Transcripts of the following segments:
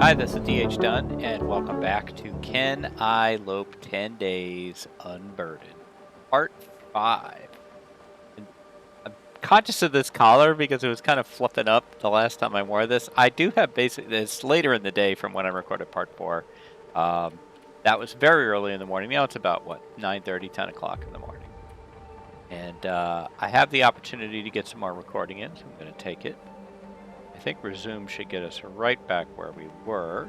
Hi, this is DH Dunn, and welcome back to Can I Lope 10 Days Unburdened, Part 5. And I'm conscious of this collar because it was kind of flipping up the last time I wore this. I do have basically, it's later in the day from when I recorded Part 4. That was very early in the morning. Now it's about, 9:30, 10 o'clock in the morning. And I have the opportunity to get some more recording in, so I'm going to take it. I think resume should get us right back where we were.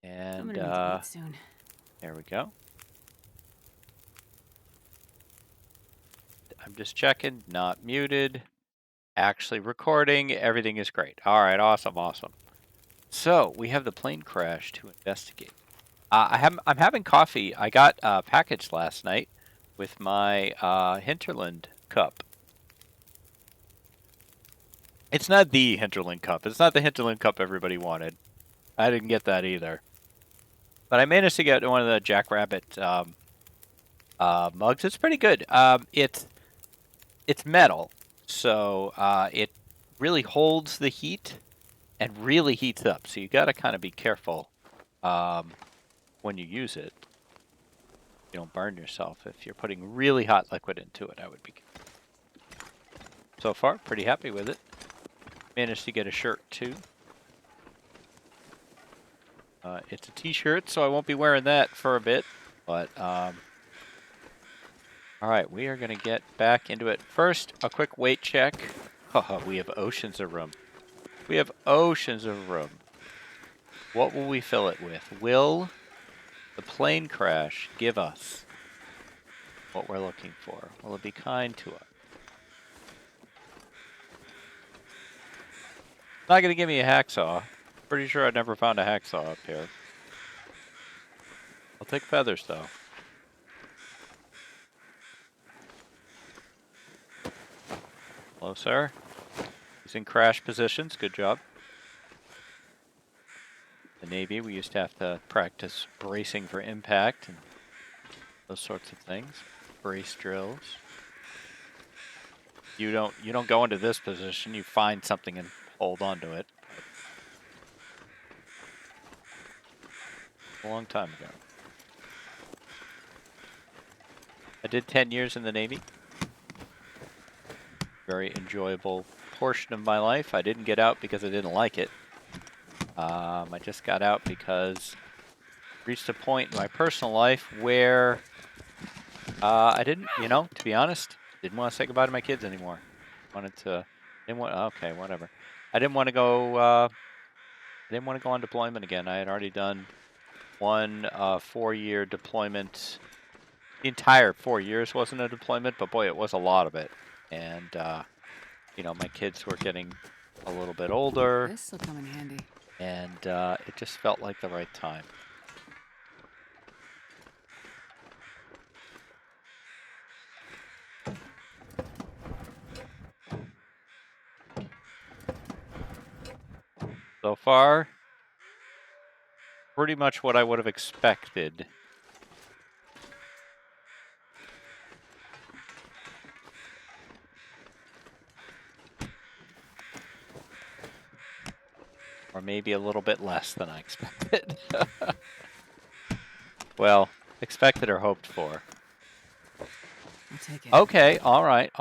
And I'm gonna need to eat soon. There we go. I'm just checking, not muted, actually recording. Everything is great. All right, awesome. So we have the plane crash to investigate. I'm having coffee. I got a package last night with my Hinterland cup. It's not the Hinterland cup. It's not the Hinterland cup everybody wanted. I didn't get that either. But I managed to get one of the Jackrabbit mugs. It's pretty good. It's metal, so it really holds the heat and really heats up. So you got to kind of be careful when you use it. You don't burn yourself if you're putting really hot liquid into it. I would be. So far, pretty happy with it. Managed to get a shirt too. It's a t-shirt, so I won't be wearing that for a bit. But all right, we are going to get back into it. First, a quick weight check. We have oceans of room. We have oceans of room. What will we fill it with? Will the plane crash give us what we're looking for? Will it be kind to us? It's not going to give me a hacksaw. Pretty sure I never found a hacksaw up here. I'll take feathers, though. Hello, sir. He's in crash positions. Good job. The Navy, we used to have to practice bracing for impact and those sorts of things. Brace drills. You don't go into this position. You find something and hold on to it. A long time ago. I did 10 years in the Navy. Very enjoyable portion of my life. I didn't get out because I didn't like it. I just got out because I reached a point in my personal life where I didn't, to be honest, didn't want to say goodbye to my kids anymore. Okay, whatever. I didn't want to go on deployment again. I had already done one 4-year deployment. The entire 4 years wasn't a deployment, but boy, it was a lot of it. And, my kids were getting a little bit older. This will come in handy. And it just felt like the right time. So far, pretty much what I would have expected. Or maybe a little bit less than I expected. Well, expected or hoped for. I'll take it. Okay, all right,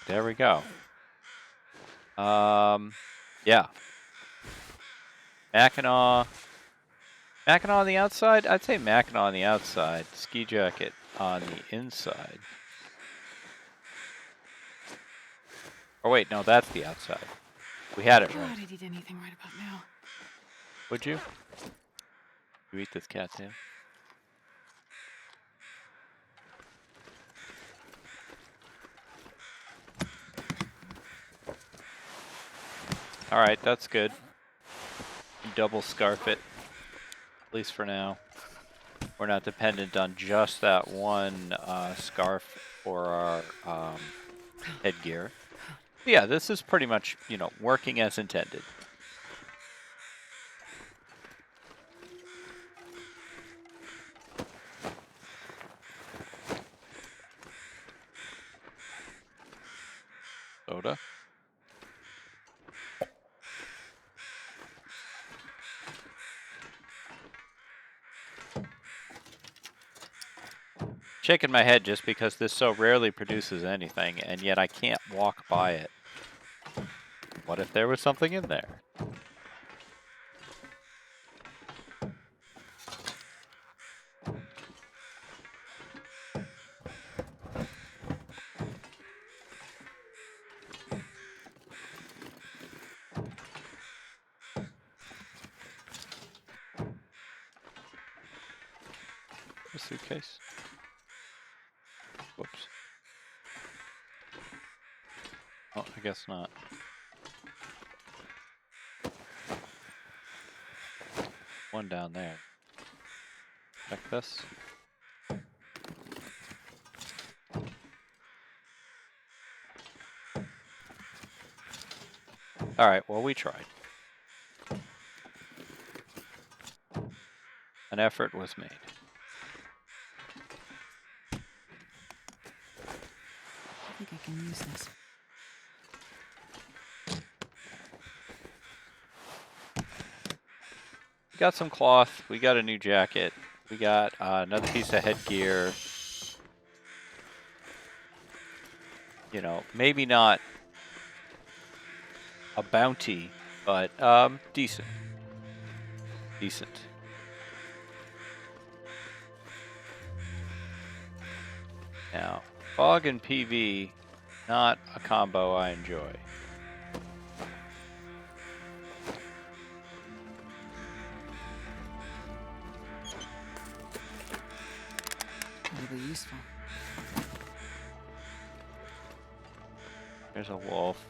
there we go. Yeah. Mackinac on the outside? I'd say Mackinac on the outside. Ski jacket on the inside. Or wait, no, that's the outside. We had it right. God, I'd eat anything right about now. Would you? You eat this cat too? All right, that's good. You double scarf it, at least for now. We're not dependent on just that one scarf for our headgear. But yeah, this is pretty much, working as intended. Soda. shaking my head just because this so rarely produces anything, and yet I can't walk by it. What if there was something in there? A suitcase? Whoops. Oh, I guess not. One down there. Check this. Alright, well, we tried. An effort was made. I think I can use this. We got some cloth. We got a new jacket. We got another piece of headgear. You know, maybe not a bounty, but decent. Decent. Now, fog and PV, not a combo I enjoy. It'll be useful. There's a wolf.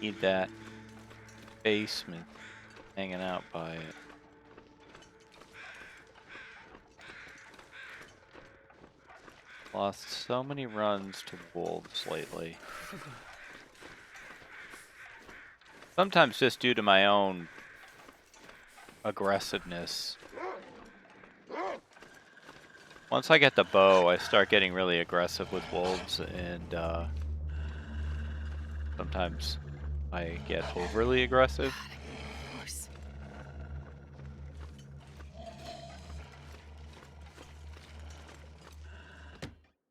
Need that basement hanging out by it. Lost so many runs to wolves lately. Sometimes just due to my own aggressiveness. Once I get the bow, I start getting really aggressive with wolves, and sometimes I get overly aggressive. Of course.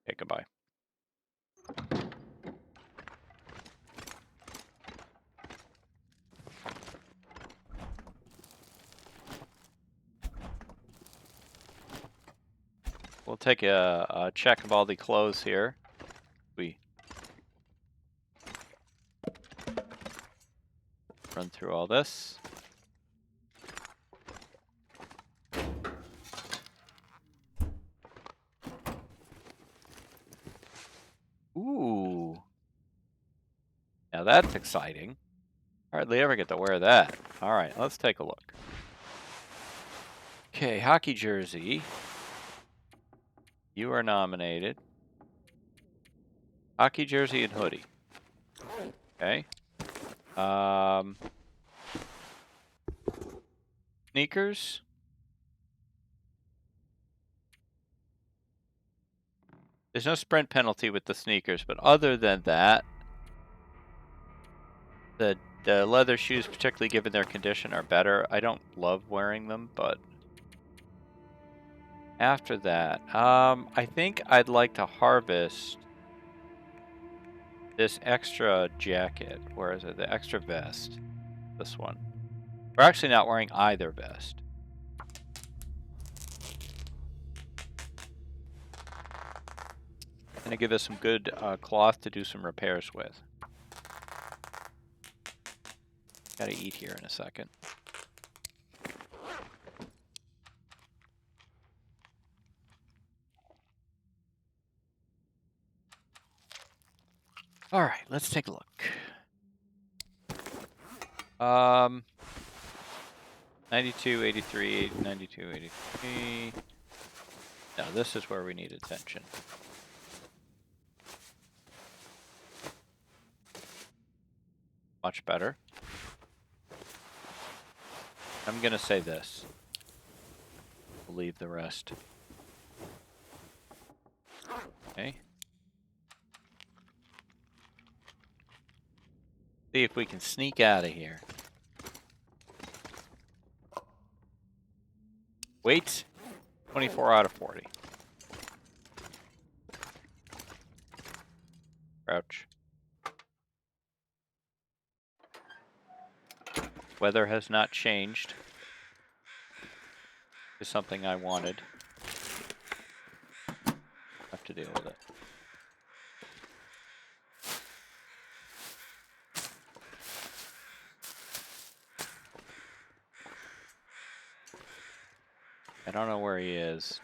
Okay, goodbye. We'll take a check of all the clothes here. We run through all this. Ooh. Now that's exciting. Hardly ever get to wear that. Alright, let's take a look. Okay, hockey jersey. You are nominated. Hockey jersey and hoodie. Okay. Sneakers. There's no sprint penalty with the sneakers, but other than that, the leather shoes, particularly given their condition, are better. I don't love wearing them, but after that, I think I'd like to harvest this extra jacket. Where is it? The extra vest. This one. We're actually not wearing either vest. Gonna give us some good cloth to do some repairs with. Gotta eat here in a second. All right, let's take a look. 92, 83, 92, 83. No, this is where we need attention. Much better. I'm gonna say this. We'll leave the rest. Okay. See if we can sneak out of here. Wait. 24 out of 40. Crouch. Weather has not changed. Is something I wanted. Have to deal with it. I don't know where he is.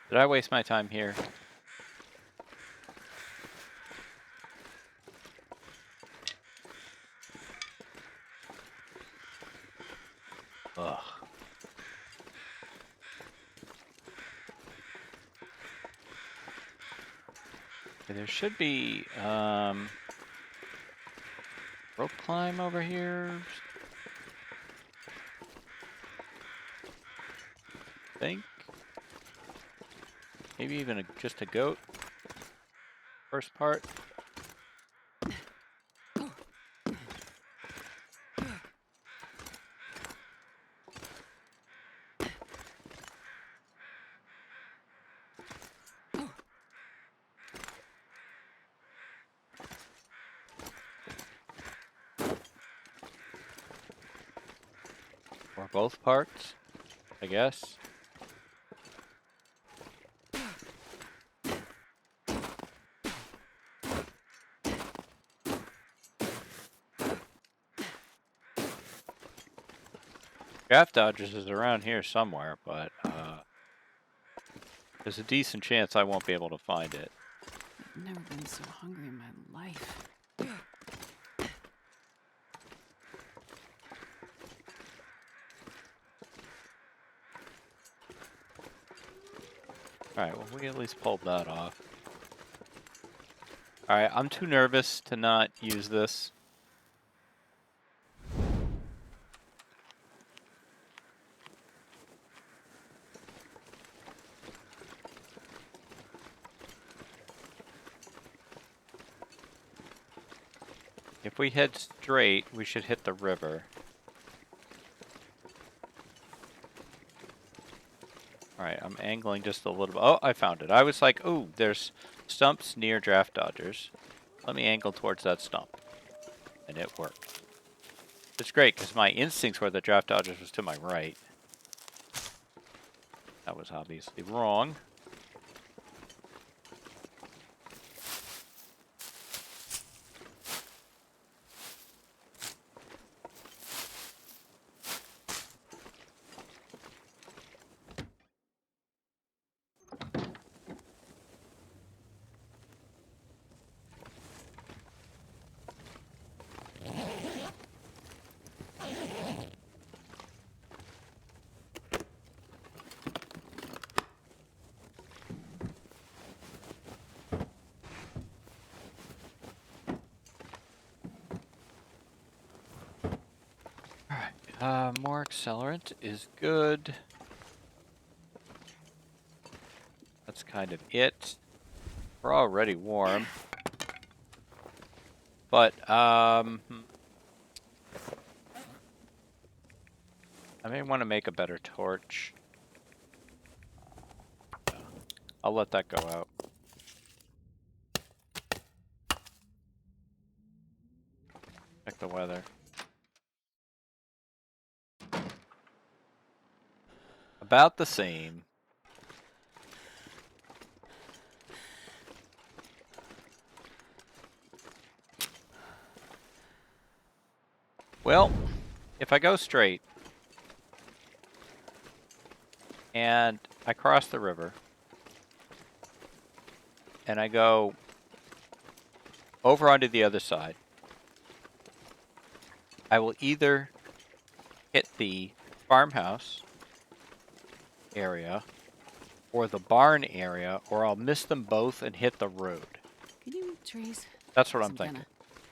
Did I waste my time here? Ugh. Okay, there should be rope climb over here. I think. Maybe even just a goat. First part. Or both parts, I guess. Draft Dodgers is around here somewhere, but there's a decent chance I won't be able to find it. I've never been so hungry in my life. Alright, well, we at least pulled that off. Alright, I'm too nervous to not use this. If we head straight, we should hit the river. Alright, I'm angling just a little bit. Oh, I found it. I was like, ooh, there's stumps near Draft Dodgers. Let me angle towards that stump. And it worked. It's great, because my instincts were the Draft Dodgers was to my right. That was obviously wrong. More accelerant is good. That's kind of it. We're already warm. But, I may want to make a better torch. I'll let that go out. Check the weather. About the same. Well, if I go straight and I cross the river and I go over onto the other side, I will either hit the farmhouse area or the barn area, or I'll miss them both and hit the road. Can you eat trees? That's what I'm 'Cause thinking.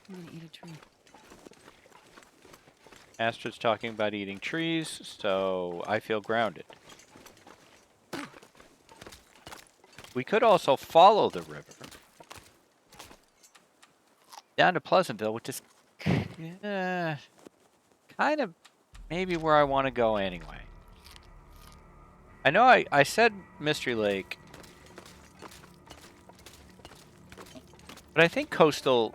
I'm gonna eat a tree. Astrid's talking about eating trees, so I feel grounded. We could also follow the river down to Pleasantville, which is kind of maybe where I want to go anyway. I know I said Mystery Lake, but I think coastal,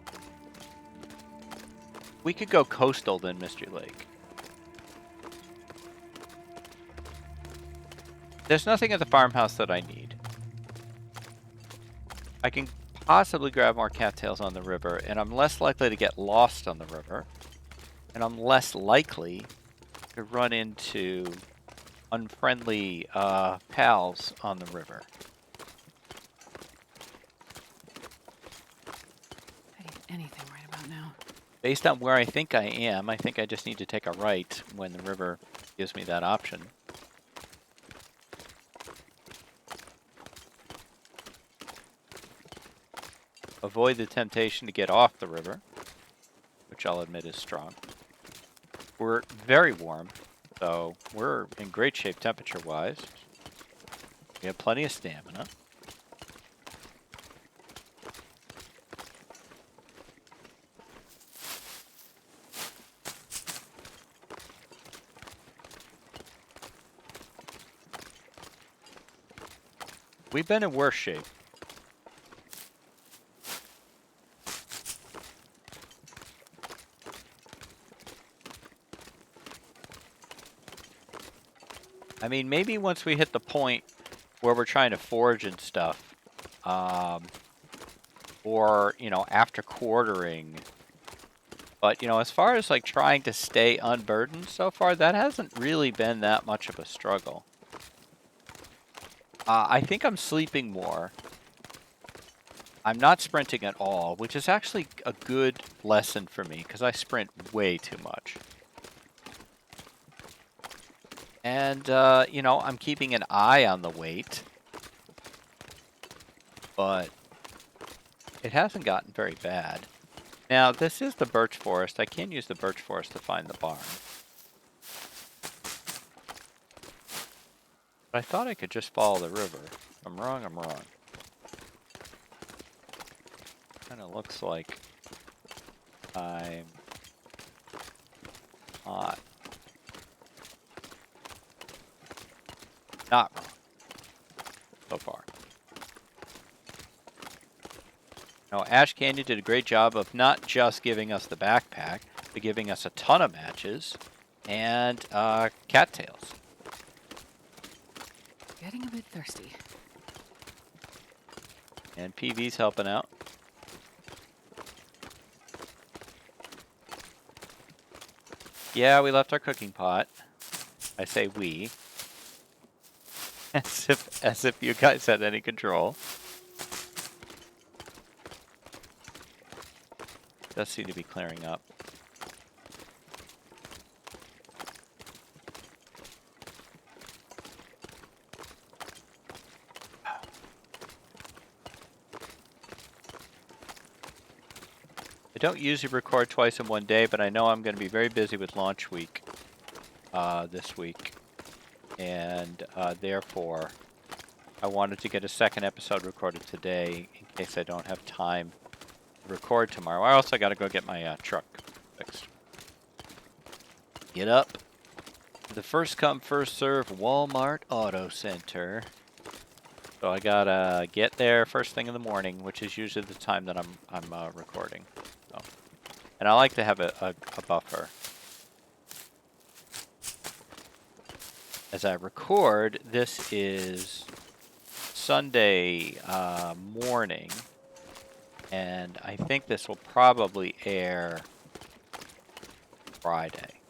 we could go coastal than Mystery Lake. There's nothing at the farmhouse that I need. I can possibly grab more cattails on the river, and I'm less likely to get lost on the river, and I'm less likely to run into unfriendly pals on the river. I'd eat anything right about now. Based on where I think I am, I think I just need to take a right when the river gives me that option. Avoid the temptation to get off the river, which I'll admit is strong. We're very warm, so we're in great shape temperature-wise. We have plenty of stamina. We've been in worse shape. I mean, maybe once we hit the point where we're trying to forage and stuff, or, you know, after quartering. But, you know, as far as, like, trying to stay unburdened so far, that hasn't really been that much of a struggle. I think I'm sleeping more. I'm not sprinting at all, which is actually a good lesson for me, because I sprint way too much. And, you know, I'm keeping an eye on the weight. But it hasn't gotten very bad. Now, this is the birch forest. I can use the birch forest to find the barn. But I thought I could just follow the river. If I'm wrong, I'm wrong. Kinda looks like I'm not wrong so far. Now, Ash Canyon did a great job of not just giving us the backpack, but giving us a ton of matches and cattails. Getting a bit thirsty. And PV's helping out. Yeah, we left our cooking pot. I say we. As if you guys had any control. Does seem to be clearing up. I don't usually record twice in one day, but I know I'm going to be very busy with launch week this week. And therefore, I wanted to get a second episode recorded today in case I don't have time to record tomorrow. I also got to go get my truck fixed. Get up. The first come, first serve Walmart Auto Center. So I gotta get there first thing in the morning, which is usually the time that I'm recording. So. And I like to have a buffer. As I record, this is Sunday morning, and I think this will probably air Friday.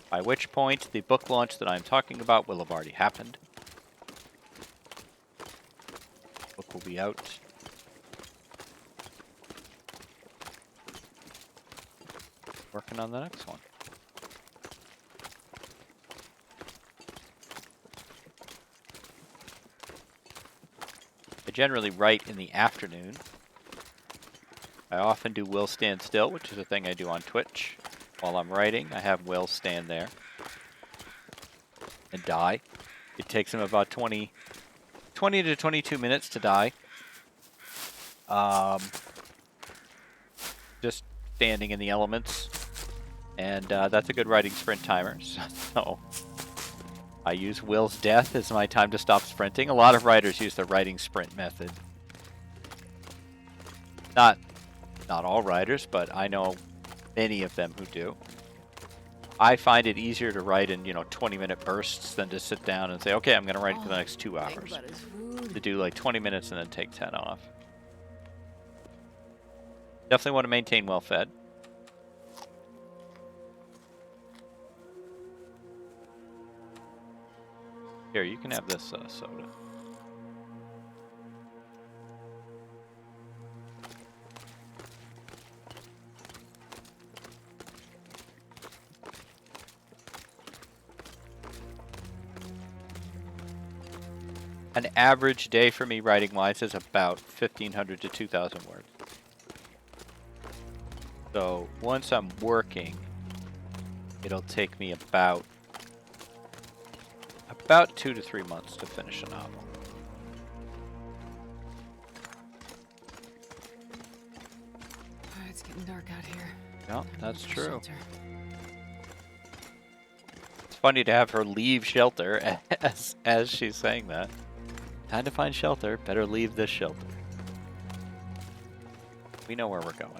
By which point, the book launch that I'm talking about will have already happened. The book will be out. Working on the next one. I generally write in the afternoon. I often do Will Stand Still, which is a thing I do on Twitch. While I'm writing, I have Will stand there and die. It takes him about 20 20 to 22 minutes to die. Just standing in the elements. And that's a good riding sprint timer. So I use Will's death as my time to stop sprinting. A lot of riders use the riding sprint method. Not all riders, but I know many of them who do. I find it easier to ride in, 20-minute bursts than to sit down and say, okay, I'm going to ride for the next 2 hours. To do like 20 minutes and then take 10 off. Definitely want to maintain well fed. Here, you can have this soda. An average day for me writing-wise is about 1,500 to 2,000 words. So once I'm working, it'll take me about 2 to 3 months to finish a novel. It's getting dark out here. Yeah, that's true. Shelter. It's funny to have her leave shelter as she's saying that. Time to find shelter. Better leave this shelter. We know where we're going.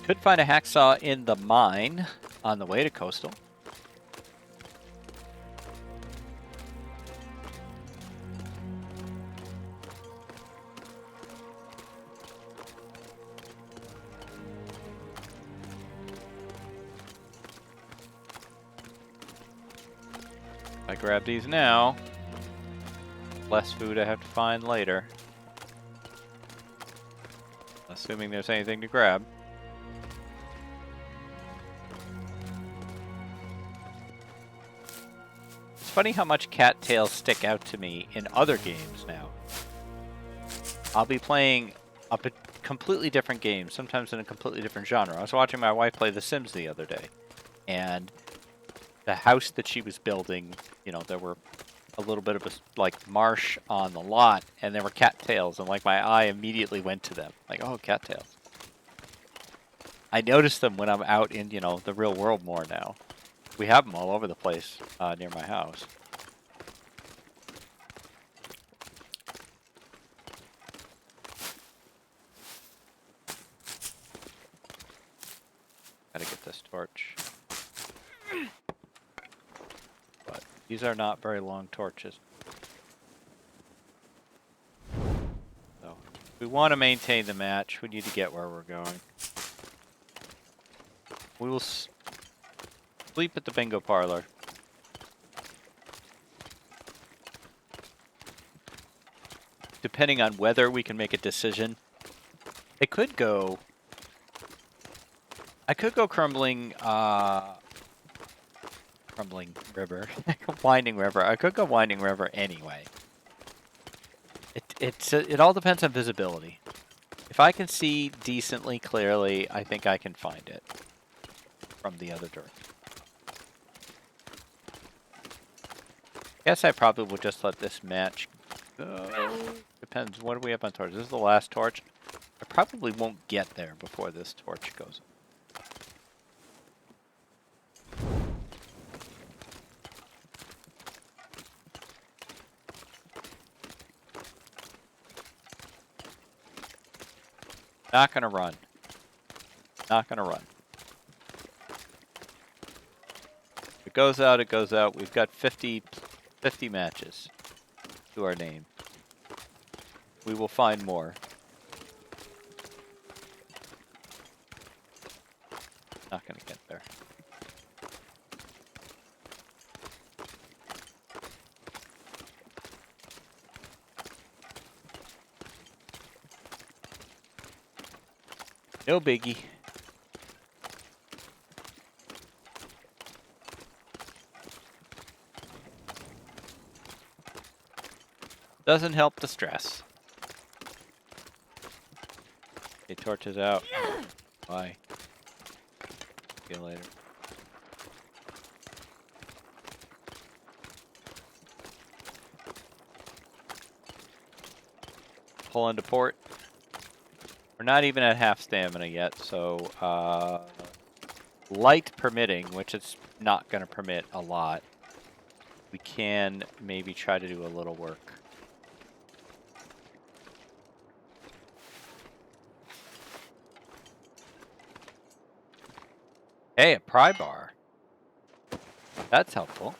Could find a hacksaw in the mine on the way to coastal. I grab these now. Less food I have to find later. Assuming there's anything to grab. It's funny how much cattails stick out to me in other games now. I'll be playing a completely different game, sometimes in a completely different genre. I was watching my wife play The Sims the other day, and the house that she was building, there were a little bit of a marsh on the lot, and there were cattails, and my eye immediately went to them. Oh, cattails. I notice them when I'm out in, the real world more now. We have them all over the place near my house. Gotta get this torch. But these are not very long torches. So, if we want to maintain the match, we need to get where we're going. We will sleep at the bingo parlor. Depending on whether we can make a decision. I could go crumbling river. Winding river. I could go winding river anyway. It all depends on visibility. If I can see decently clearly, I think I can find it from the other direction. Guess I probably will just let this match go. Depends. What do we have on torch? This is the last torch. I probably won't get there before this torch goes. Not gonna run. Not gonna run. If it goes out, it goes out. We've got 50 matches to our name. We will find more. Not gonna get there. No biggie. Doesn't help the stress. Okay, torches out. Bye. See you later. Pull into port. We're not even at half stamina yet, so light permitting, which it's not going to permit a lot, we can maybe try to do a little work. Hey, a pry bar. That's helpful.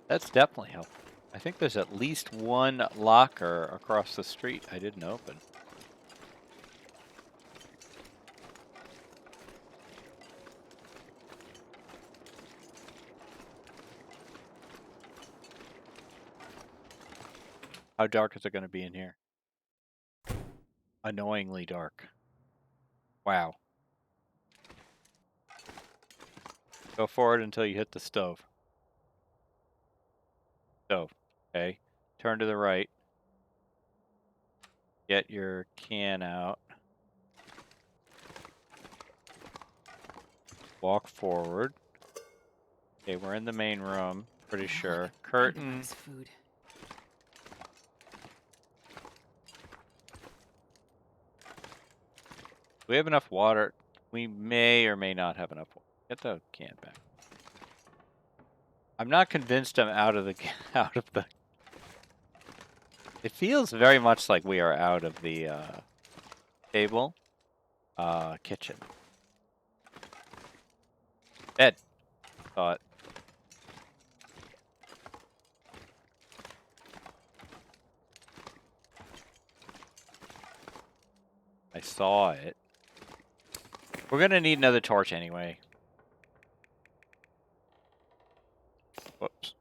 That's definitely helpful. I think there's at least one locker across the street I didn't open. How dark is it going to be in here? Annoyingly dark. Wow. Go forward until you hit the stove. Stove. Okay. Turn to the right. Get your can out. Walk forward. Okay, we're in the main room. Pretty sure. Curtain. Food. Do we have enough water? We may or may not have enough water. Get the can back. I'm not convinced I'm out of the It feels very much like we are out of the table. Kitchen. Bed. Thought. I saw it. We're gonna need another torch anyway. Whoops.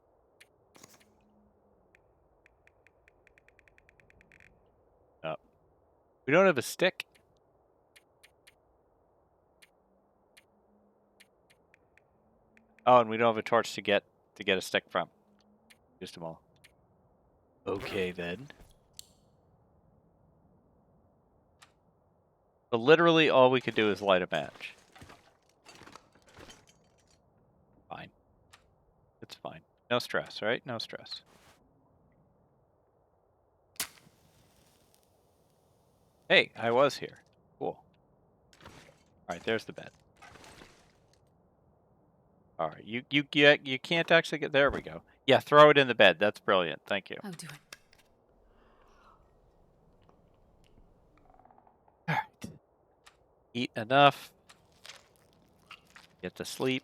No. We don't have a stick. Oh, and we don't have a torch to get a stick from. Just them all. Okay then. So literally all we could do is light a match. Fine. It's fine. No stress, right? No stress. Hey, I was here. Cool. Alright, there's the bed. Alright, you can't actually get there we go. Yeah, throw it in the bed. That's brilliant. Thank you. I'll do it. Alright. Eat enough. Get to sleep.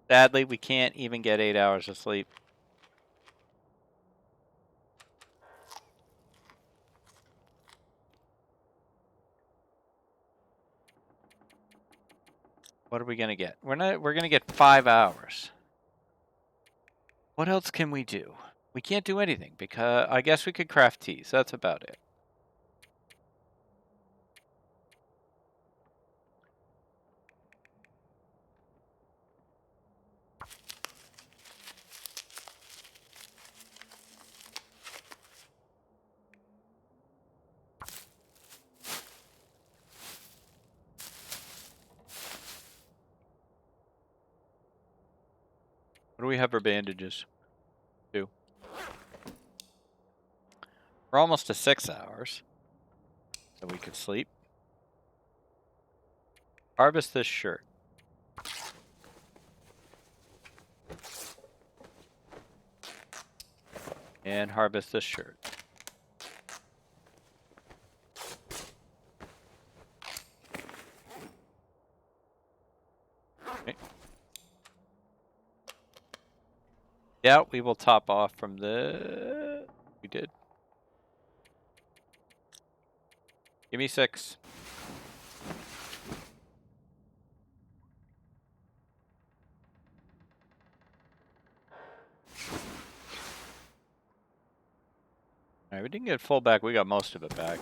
Sadly, we can't even get 8 hours of sleep. What are we gonna get? We're gonna get 5 hours. What else can we do? We can't do anything because I guess we could craft teas. That's about it. What do we have for bandages? 2. We're almost to 6 hours. So we could sleep. Harvest this shirt. And harvest this shirt. Okay. Yeah, we will top off from the... We did. Give me 6. Alright, we didn't get full back. We got most of it back.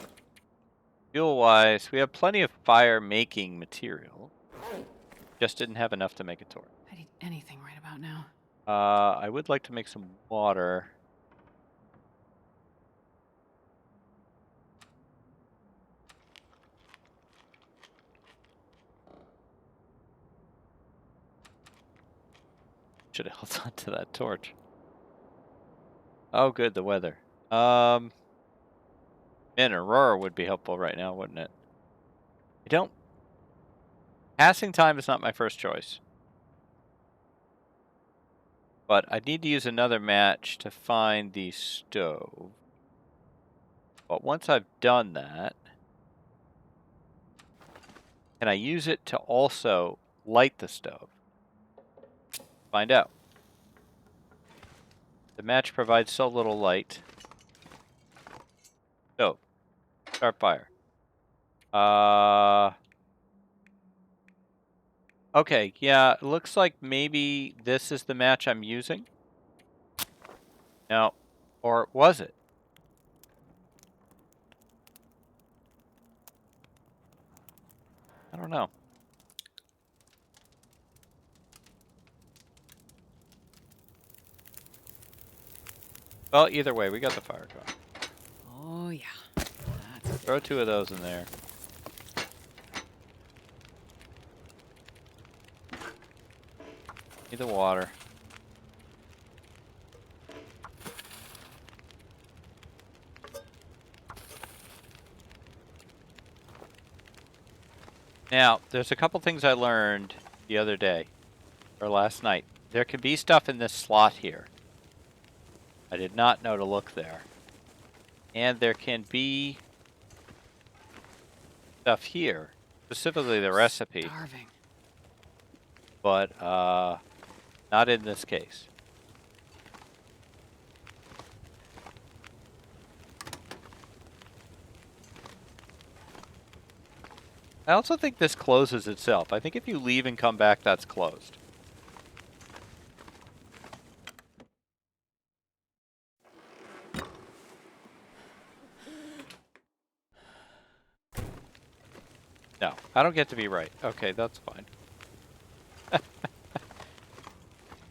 Fuel-wise, we have plenty of fire-making material. Just didn't have enough to make a torch. I'd eat anything right about now. I would like to make some water. Should have held on to that torch. Oh, good, the weather. Man, Aurora would be helpful right now, wouldn't it? I don't... Passing time is not my first choice. But I need to use another match to find the stove. But once I've done that, can I use it to also light the stove? Find out. The match provides so little light. Stove. Start fire. Okay, yeah, it looks like maybe this is the match I'm using. No. Or was it? I don't know. Well, either way, we got the fire going. Oh, yeah. That's Throw 2 of those in there. Need the water. Now, there's a couple things I learned the other day, or last night. There can be stuff in this slot here. I did not know to look there. And there can be stuff here, specifically the recipe, starving. but not in this case. I also think this closes itself. I think if you leave and come back, that's closed. No, I don't get to be right. Okay, that's fine.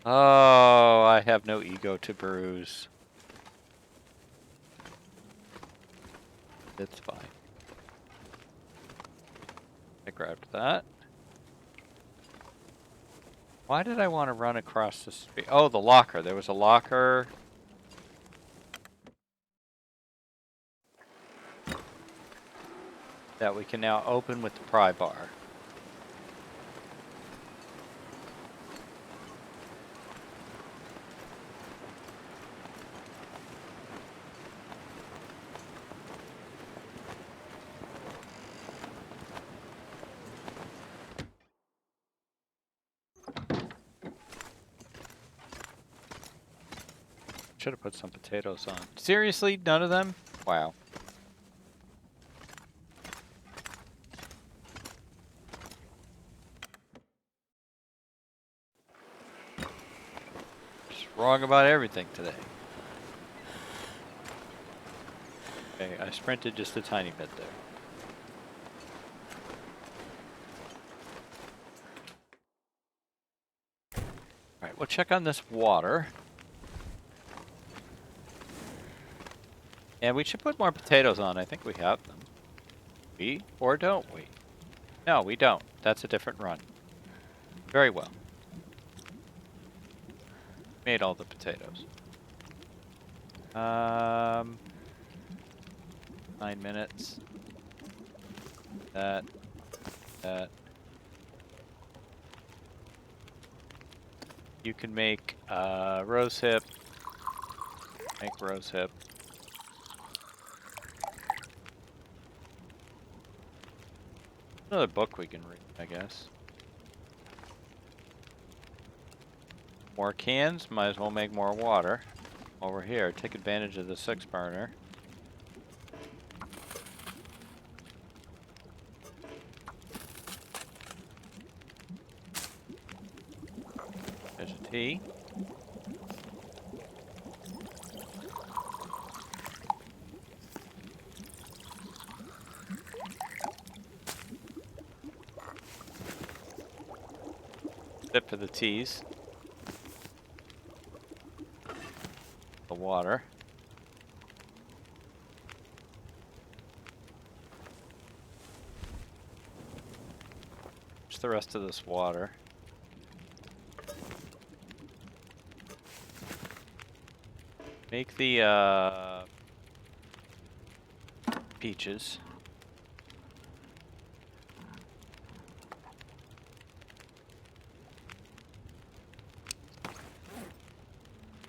Oh, I have no ego to bruise. It's fine. I grabbed that. Why did I want to run across the street? Oh, the locker. There was a locker. That we can now open with the pry bar. Should have put some potatoes on. Seriously? None of them? Wow. Just wrong about everything today. Okay, I sprinted just a tiny bit there. Alright, we'll check on this water. And we should put more potatoes on. I think we have them. We? Or don't we? No, we don't. That's a different run. Very well. Made all the potatoes. 9 minutes. That. You can make rose hip. Make rose hip. Another book we can read, I guess. More cans, might as well make more water. Over here, take advantage of the 6 burner. There's a tea. Sip for the teas. the water. Just the rest of this water. Make the peaches.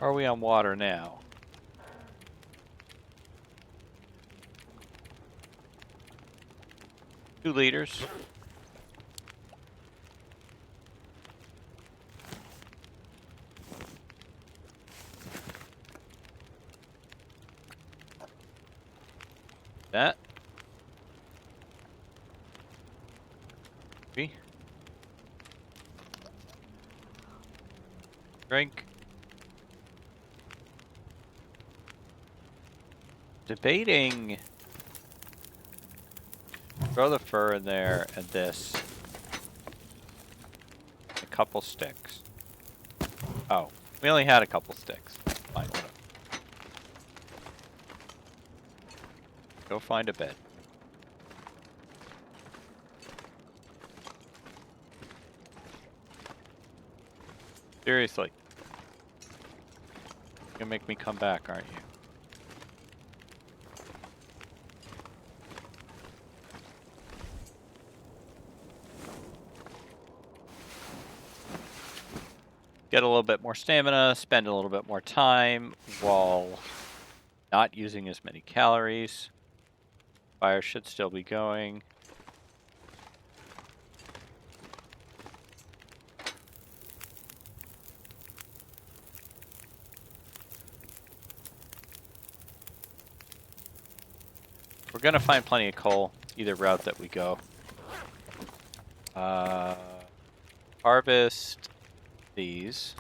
Are we on water now? Two liters. That. Three. Drink. Debating. Throw the fur in there and this. A couple sticks. Oh, we only had a couple sticks. Fine, whatever. Go find a bed. Seriously. You're gonna make me come back, aren't you? Get a little bit more stamina, spend a little bit more time while not using as many calories. Fire should still be going. We're gonna find plenty of coal, either route that we go. Harvest these.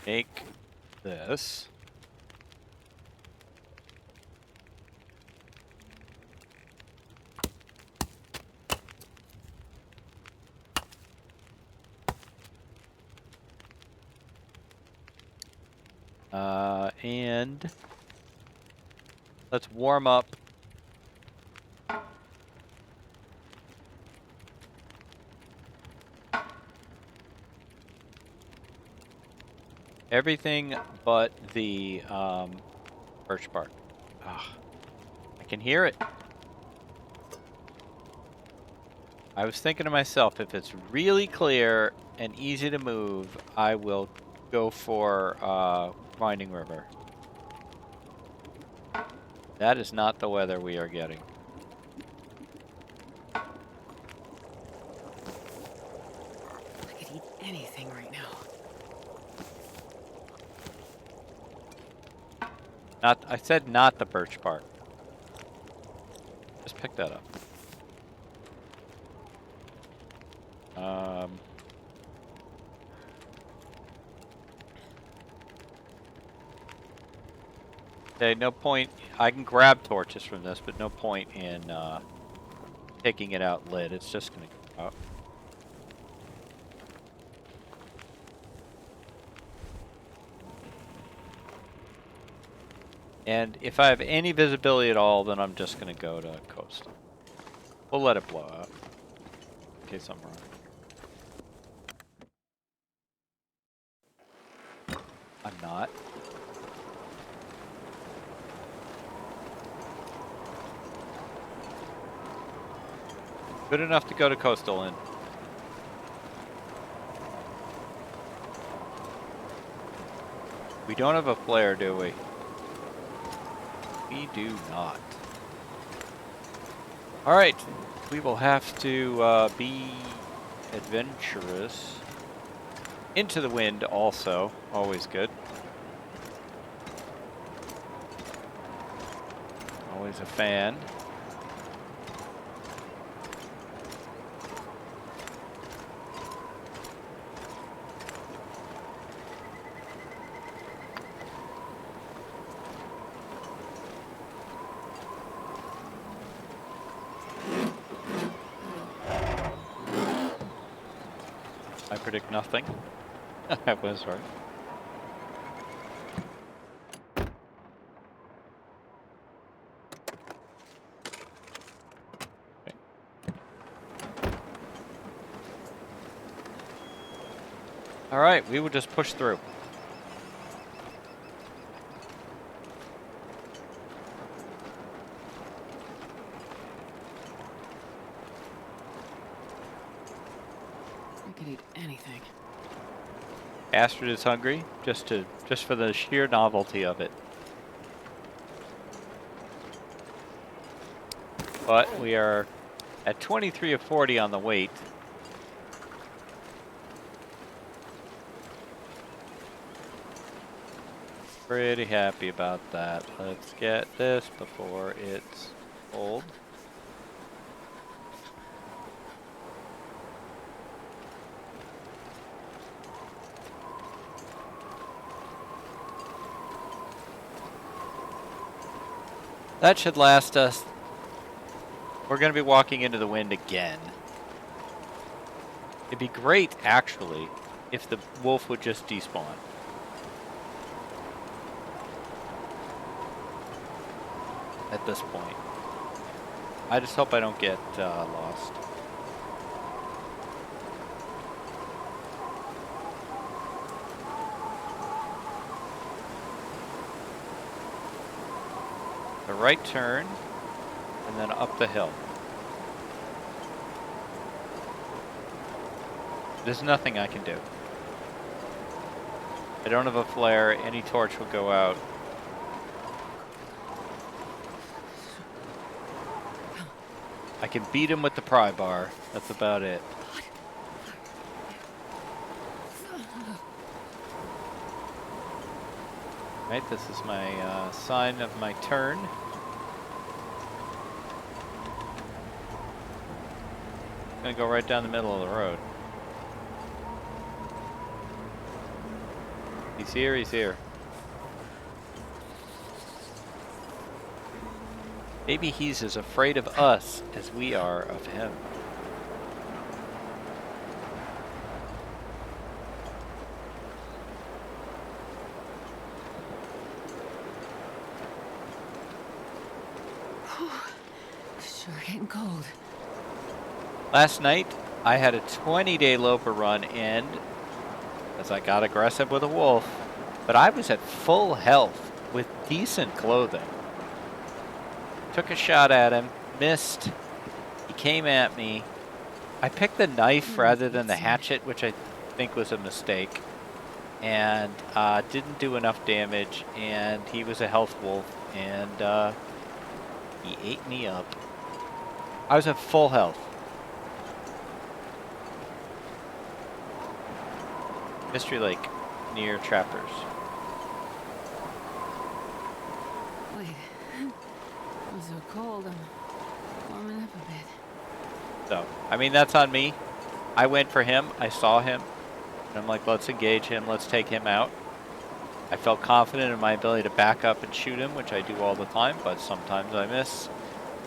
Make this. And let's warm up everything but the birch bark. Ugh, I can hear it. I was thinking to myself, if it's really clear and easy to move, I will go for Winding River. That is not the weather we are getting. I could eat anything right now. I said not the birch bark. Just pick that up. Okay, no point. I can grab torches from this, but no point in taking it out lit. It's just going to go out. And if I have any visibility at all, then I'm just going to go to coast. We'll let it blow out. In case I'm wrong. I'm not. Good enough to go to coastal in. We don't have a flare, do we? We do not. Alright, we will have to be adventurous. Into the wind also, always good. Always a fan. I predict nothing. I was right. Okay. All right, we will just push through. I could eat anything. Astrid is hungry, just for the sheer novelty of it. But we are at 23 of 40 on the weight. Pretty happy about that. Let's get this before it's old. That should last us. We're going to be walking into the wind again. It'd be great, actually, if the wolf would just despawn. At this point. I just hope I don't get lost. The right turn, and then up the hill. There's nothing I can do. I don't have a flare. Any torch will go out. I can beat him with the pry bar. That's about it. Right, this is my sign of my turn. I'm gonna go right down the middle of the road. He's here, he's here. Maybe he's as afraid of us as we are of him. Sure getting cold. Last night, I had a 20-day loper run end as I got aggressive with a wolf, but I was at full health with decent clothing. Took a shot at him, missed. He came at me. I picked the knife rather than the hatchet, which I think was a mistake, and didn't do enough damage, and he was a health wolf, and he ate me up. I was at full health. Mystery Lake, near Trappers. Wait. I'm so cold. I'm warming up a bit. So, I mean, that's on me. I went for him. I saw him. And I'm like, let's engage him. Let's take him out. I felt confident in my ability to back up and shoot him, which I do all the time, but sometimes I miss.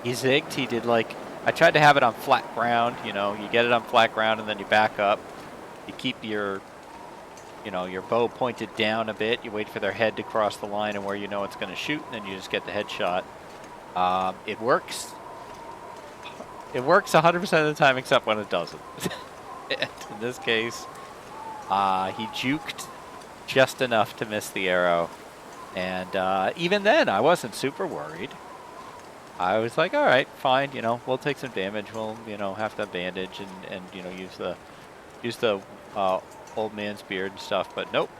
He zigged. He did like... I tried to have it on flat ground. You know, you get it on flat ground and then you back up. You keep your... You know, your bow pointed down a bit. You wait for their head to cross the line and where you know it's going to shoot, and then you just get the headshot. It works. It works 100% of the time, except when it doesn't. In this case, he juked just enough to miss the arrow, and even then, I wasn't super worried. I was like, all right, fine. You know, we'll take some damage. We'll, you know, have to bandage and you know, use the old man's beard and stuff. But nope.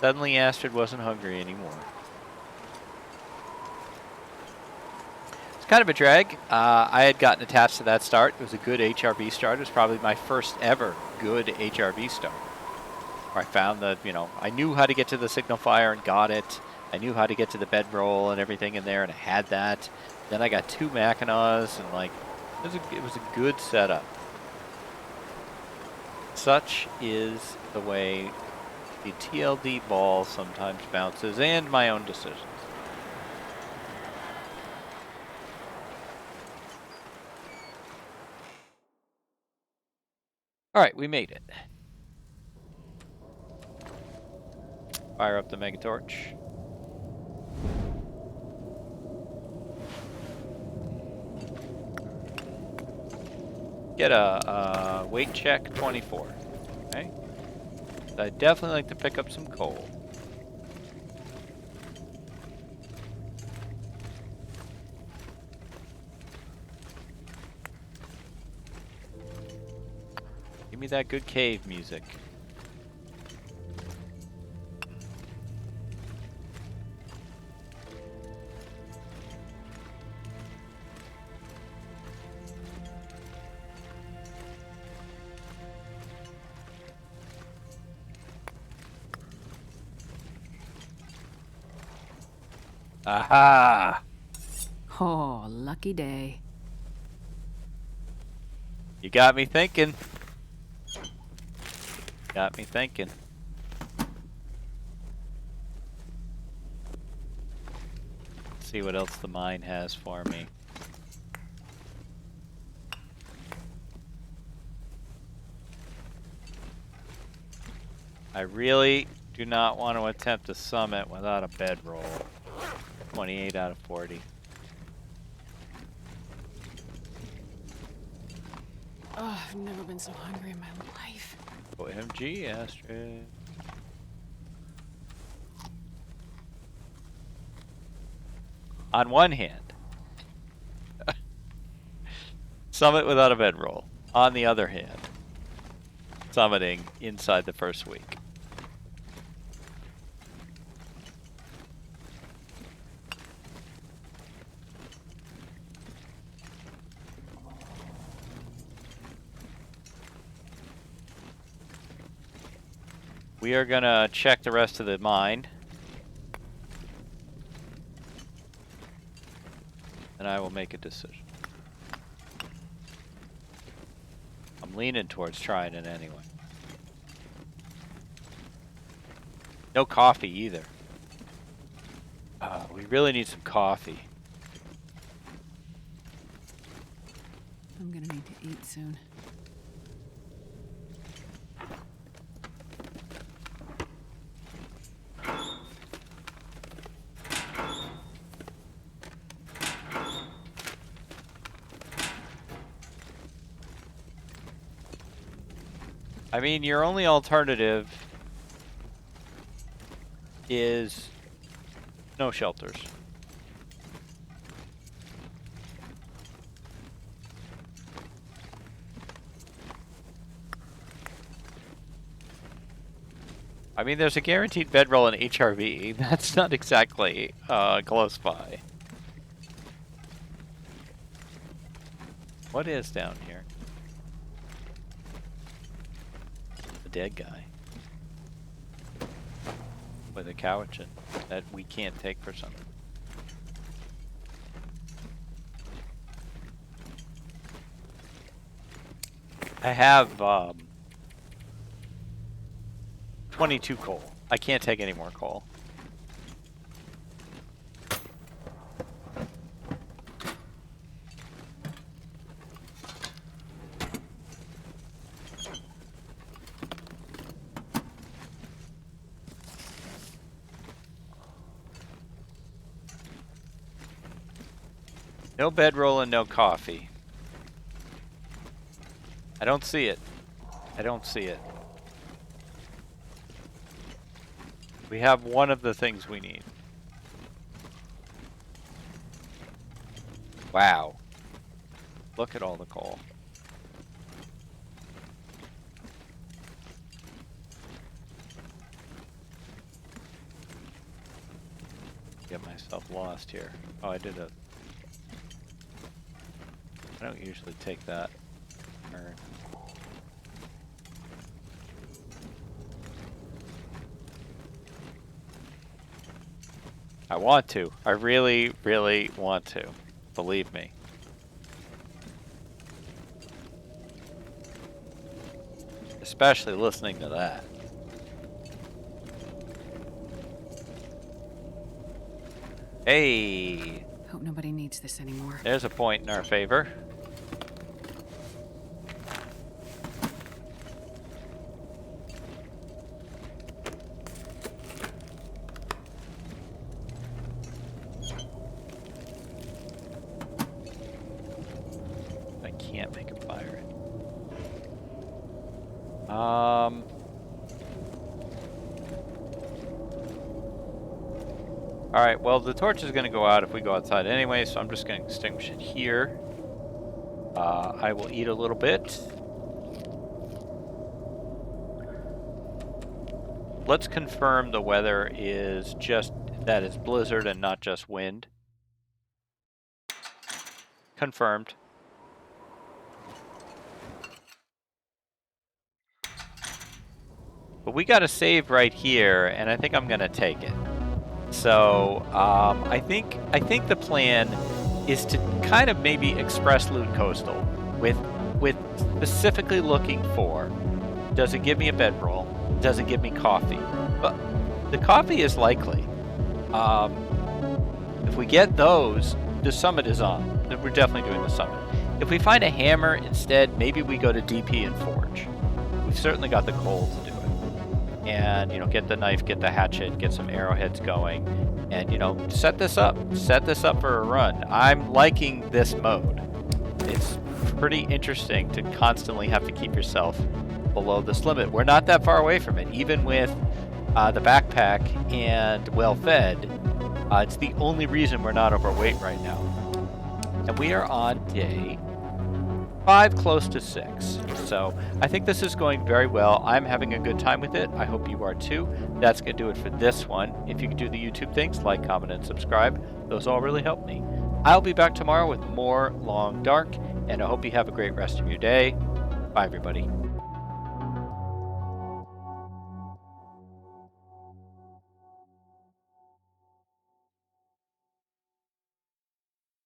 Suddenly, Astrid wasn't hungry anymore. It's kind of a drag. I had gotten attached to that start. It was a good HRB start. It was probably my first ever good HRB start. Where I found that, you know, I knew how to get to the signal fire and got it. I knew how to get to the bedroll and everything in there, and I had that. Then I got 2 Mackinaws, and like, it was a good setup. Such is the way the TLD ball sometimes bounces, and my own decisions. Alright, we made it. Fire up the mega torch. Get a weight check 24. Okay. So I'd definitely like to pick up some coal. Give me that good cave music. Aha! Oh, lucky day. You got me thinking. Got me thinking. Let's see what else the mine has for me. I really do not want to attempt a summit without a bedroll. 28 out of 40. Oh, I've never been so hungry in my life. OMG, Astrid. On one hand, summit without a bedroll. On the other hand, summiting inside the first week. We are gonna check the rest of the mine. And I will make a decision. I'm leaning towards trying it anyway. No coffee either. We really need some coffee. I'm gonna need to eat soon. I mean, your only alternative is no shelters. I mean, there's a guaranteed bedroll in HRV. That's not exactly close by. What is down here? The dead guy. With a cowichin that we can't take for something. I have 22 coal. I can't take any more coal. No bedroll and no coffee. I don't see it. I don't see it. We have one of the things we need. Wow. Look at all the coal. Get myself lost here. Oh, I did a... I don't usually take that turn. I want to. I really, really want to. Believe me. Especially listening to that. Hey! Hope nobody needs this anymore. There's a point in our favor. can't make him fire it. Alright, well, the torch is going to go out if we go outside anyway, so I'm just going to extinguish it here. I will eat a little bit. Let's confirm the weather is just, that it's blizzard and not just wind. Confirmed. But we got a save right here, and I think I'm going to take it. So I think the plan is to kind of maybe express loot coastal with specifically looking for, does it give me a bedroll? Does it give me coffee? But the coffee is likely. If we get those, the summit is on. We're definitely doing the summit. If we find a hammer instead, maybe we go to DP and forge. We've certainly got the coal to do it. And, you know, get the knife, get the hatchet, get some arrowheads going, and, you know, set this up for a run. I'm liking this mode. It's pretty interesting to constantly have to keep yourself below this limit. We're not that far away from it, even with the backpack and well fed. It's the only reason we're not overweight right now. And we are on day 5, close to 6. So I think this is going very well. I'm having a good time with it. I hope you are too. That's going to do it for this one. If you could do the YouTube things, like, comment, and subscribe. Those all really help me. I'll be back tomorrow with more Long Dark, and I hope you have a great rest of your day. Bye, everybody.